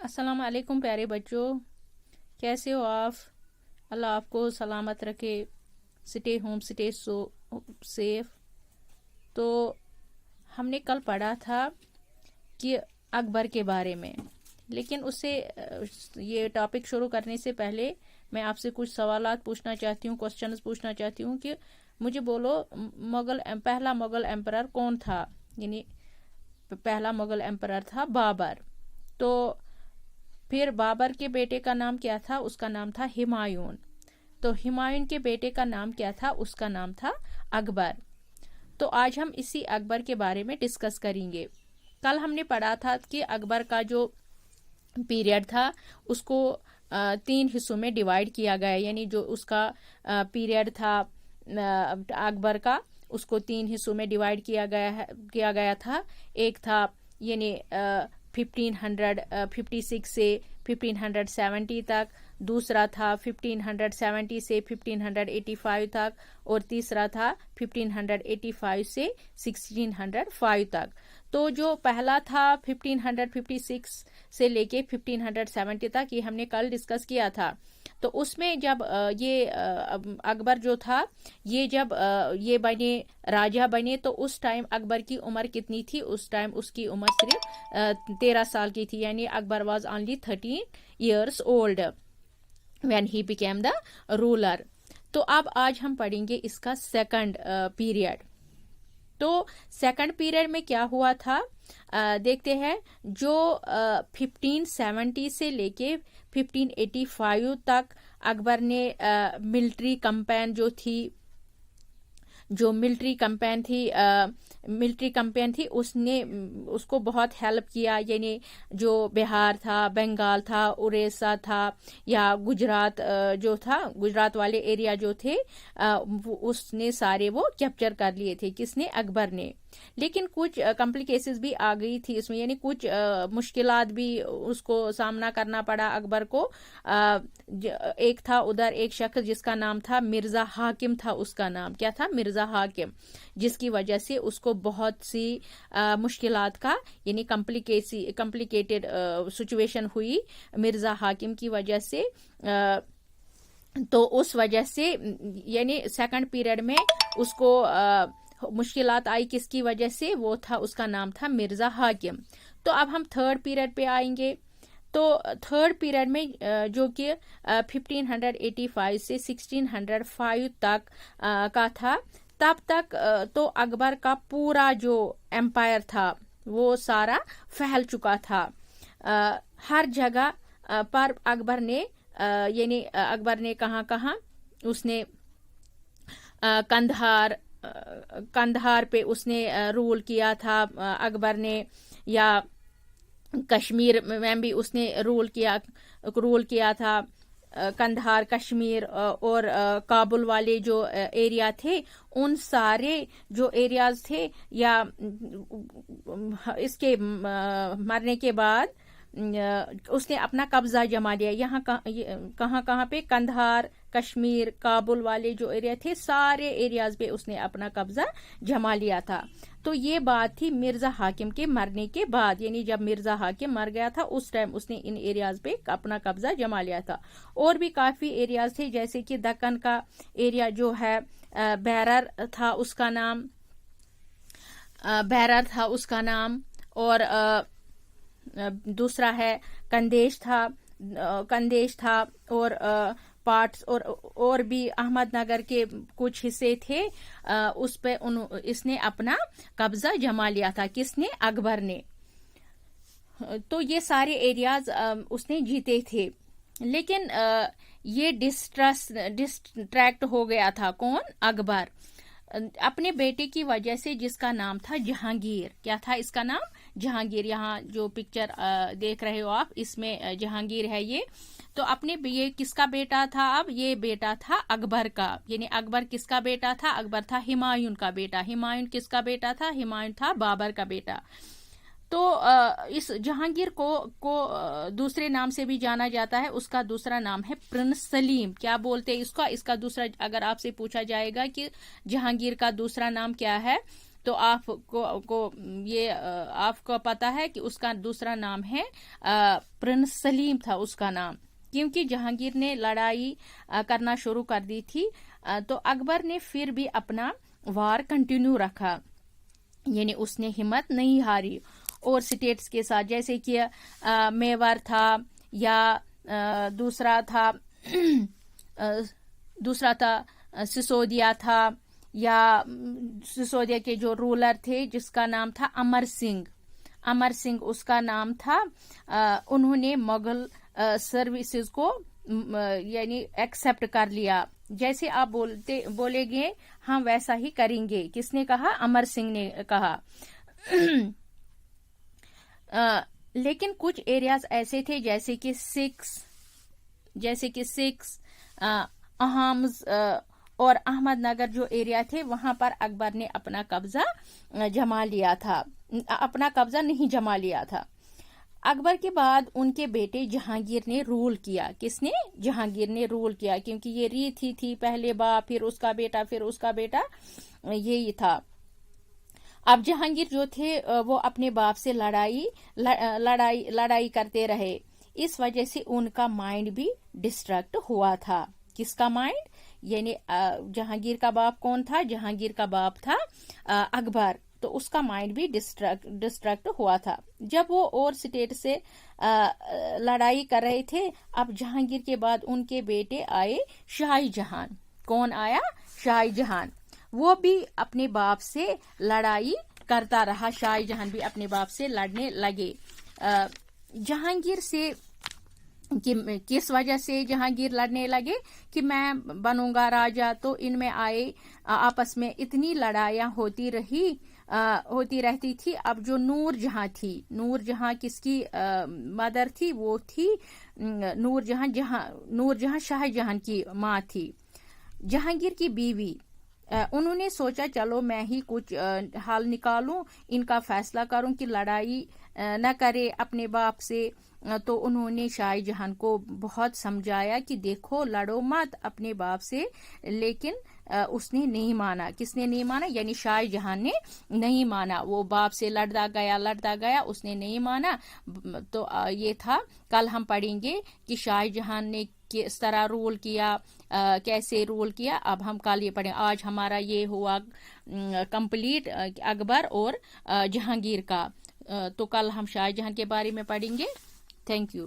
अस्सलाम वालेकुम प्यारे बच्चों, कैसे हो आप? अल्लाह आपको सलामत रखे। Stay home, stay so safe. तो हमने कल पढ़ा था कि अकबर के बारे में, लेकिन उससे ये टॉपिक शुरू करने से पहले मैं आपसे कुछ सवालात पूछना चाहती हूँ, क्वेश्चंस पूछना चाहती हूँ कि मुझे बोलो पहला मुगल एम्परर कौन था? यानी पहला मुगल एम्परर था बाबर। तो फिर बाबर के बेटे का नाम क्या था? उसका नाम था हुमायूं। तो हुमायूं के बेटे का नाम क्या था? उसका नाम था अकबर। तो आज हम इसी अकबर के बारे में डिस्कस करेंगे। कल हमने पढ़ा था कि अकबर का जो पीरियड था उसको 3 हिस्सों में डिवाइड किया गया, यानी जो उसका पीरियड था अकबर का, उसको 3 हिस्सों में डिवाइड किया गया था। एक था यानी 1556 से 1570 तक, दूसरा था 1570 से 1585 तक, और तीसरा था 1585 से 1605 तक। तो जो पहला था 1556 से लेके 1570 तक, ये हमने कल डिस्कस किया था। तो उसमें जब ये अकबर जो था, ये जब ये बने, राजा बने, तो उस टाइम अकबर की उम्र कितनी थी? उस टाइम उसकी उम्र सिर्फ 13 साल की थी, यानी Akbar was only 13 years old when he became the ruler। तो अब आज हम पढ़ेंगे इसका सेकंड पीरियड। तो सेकंड पीरियड में क्या हुआ था देखते हैं। जो 1570 से लेके 1585 तक अकबर ने मिलिट्री कैंपेन जो मिलिट्री कैंपेन थी उसको बहुत हेल्प किया। यानी जो बिहार था, बंगाल था, उड़ीसा था, या गुजरात जो था, गुजरात वाले एरिया जो थे, उसने सारे वो कैप्चर कर लिए थे। किसने? अकबर ने। लेकिन कुछ कॉम्प्लिकेशंस भी आ गई थी इसमें, यानी कुछ मुश्किलात भी उसको सामना करना पड़ा अकबर को। एक था उधर एक शख्स जिसका नाम था मिर्जा हाकिम था। उसका नाम क्या था? मिर्जा हाकिम, जिसकी वजह से उसको बहुत सी मुश्किलात का यानी कॉम्प्लिकेटेड सिचुएशन हुई मिर्जा हाकिम की वजह से। तो उस वजह से यानी सेकंड पीरियड में उसको मुश्किलात आई। किसकी वजह से? वो था, उसका नाम था मिर्जा हाकिम। तो अब हम थर्ड पीरियड पे आएंगे। तो थर्ड पीरियड में जो कि 1585 से 1605 तक का था, तब तक तो अकबर का पूरा जो एम्पायर था वो सारा फैल चुका था। हर जगह पर अकबर ने यानी अकबर ने कहाँ उसने कंधार पे उसने रूल किया था अकबर ने, या कश्मीर में भी उसने रूल किया था। कंधार, कश्मीर और काबुल वाले जो एरिया थे, उन सारे जो एरियाज थे, या इसके मरने के बाद उसने अपना कब्जा जमा लिया। यहाँ कहाँ पे? कंधार, कश्मीर, काबुल वाले जो एरिया थे, सारे एरियाज पे उसने अपना कब्जा जमा लिया था। तो ये बात थी मिर्जा हाकिम के मरने के बाद, यानी जब मिर्जा हाकिम मर गया था उस टाइम उसने इन एरियाज पे अपना कब्जा जमा लिया था। और भी काफी एरियाज थे, जैसे कि दक्कन का एरिया जो है, बैरर था उसका नाम, और दूसरा है कंदेश था, और पार्ट्स और भी अहमदनगर के कुछ हिस्से थे, उस पे इसने अपना कब्जा जमा लिया था। किसने? अकबर ने। तो ये सारे एरियाज उसने जीते थे। लेकिन ये डिस्ट्रैक्ट हो गया था। कौन? अकबर, अपने बेटे की वजह से, जिसका नाम था जहांगीर। क्या था इसका नाम? जहांगीर। यहाँ जो पिक्चर देख रहे हो आप, इसमें जहांगीर है ये। तो ये किसका बेटा था? अब ये बेटा था अकबर का। यानी अकबर किसका बेटा था? अकबर था हुमायूं का बेटा। हुमायूं किसका बेटा था? हुमायूं था बाबर का बेटा। तो इस जहांगीर को दूसरे नाम से भी जाना जाता है। उसका दूसरा नाम है प्रिंस सलीम। क्या बोलते हैं इसका दूसरा, अगर आपसे पूछा जाएगा कि जहांगीर का दूसरा नाम क्या है, تو آپ کو یہ آپ کو پتا ہے کہ اس کا دوسرا نام ہے پرنس سلیم تھا اس کا نام، کیونکہ جہانگیر نے لڑائی کرنا شروع کر دی تھی تو اکبر نے پھر بھی اپنا وار کنٹینیو رکھا، یعنی اس نے ہمت نہیں ہاری اور سٹیٹس کے ساتھ جیسے کہ میور تھا یا دوسرا تھا سسودیا تھا، یا سسودیا کے جو رولر تھے جس کا نام تھا امر سنگھ اس کا نام تھا، انہوں نے مغل سروسز کو یعنی ایکسپٹ کر لیا، جیسے آپ بولے گے ہم ویسا ہی کریں گے۔ کس نے کہا؟ امر سنگھ نے کہا۔ لیکن کچھ ایریاز ایسے تھے جیسے کہ سکس اہامز اور احمد نگر جو ایریا تھے، وہاں پر اکبر نے اپنا قبضہ نہیں جما لیا تھا۔ اکبر کے بعد ان کے بیٹے جہانگیر نے رول کیا۔ کس نے؟ جہانگیر نے رول کیا، کیونکہ یہ ریت ہی تھی، پہلے باپ پھر اس کا بیٹا پھر اس کا بیٹا، یہی تھا۔ اب جہانگیر جو تھے وہ اپنے باپ سے لڑائی کرتے رہے، اس وجہ سے ان کا مائنڈ بھی ڈسٹریکٹ ہوا تھا۔ کس کا مائنڈ؟ یعنی جہانگیر کا باپ کون تھا؟ جہانگیر کا باپ تھا اکبر، تو اس کا مائنڈ بھی ڈسٹریکٹ ہوا تھا۔ جب وہ اور اسٹیٹ سے لڑائی کر رہے تھے، اب جہانگیر کے بعد ان کے بیٹے آئے شاہ جہان۔ کون آیا؟ شاہ جہان۔ وہ بھی اپنے باپ سے لڑائی کرتا رہا، شاہ جہان بھی اپنے باپ سے لڑنے لگے۔ جہانگیر سے کس وجہ سے جہانگیر لڑنے لگے کہ میں بنوں گا راجا، تو ان میں آئے آپس میں اتنی لڑائیاں ہوتی رہتی تھی۔ اب جو نور جہاں کس کی مدر تھی؟ وہ تھی نور جہاں شاہ جہان کی ماں تھی، جہانگیر کی بیوی۔ انہوں نے سوچا چلو میں ہی کچھ حل نکالوں، ان کا فیصلہ کروں کہ لڑائی نہ کرے اپنے باپ سے۔ تو انہوں نے شاہ جہان کو بہت سمجھایا کہ دیکھو لڑو مت اپنے باپ سے، لیکن اس نے نہیں مانا۔ کس نے نہیں مانا؟ یعنی شاہ جہان نے نہیں مانا، وہ باپ سے لڑتا گیا، اس نے نہیں مانا۔ تو یہ تھا، کل ہم پڑھیں گے کہ شاہ جہان نے کس طرح رول کیا، کیسے رول کیا۔ اب ہم کل یہ پڑھیں، آج ہمارا یہ ہوا کمپلیٹ اکبر اور جہانگیر کا، تو کل ہم شاہ جہان کے بارے میں پڑھیں گے۔ Thank you.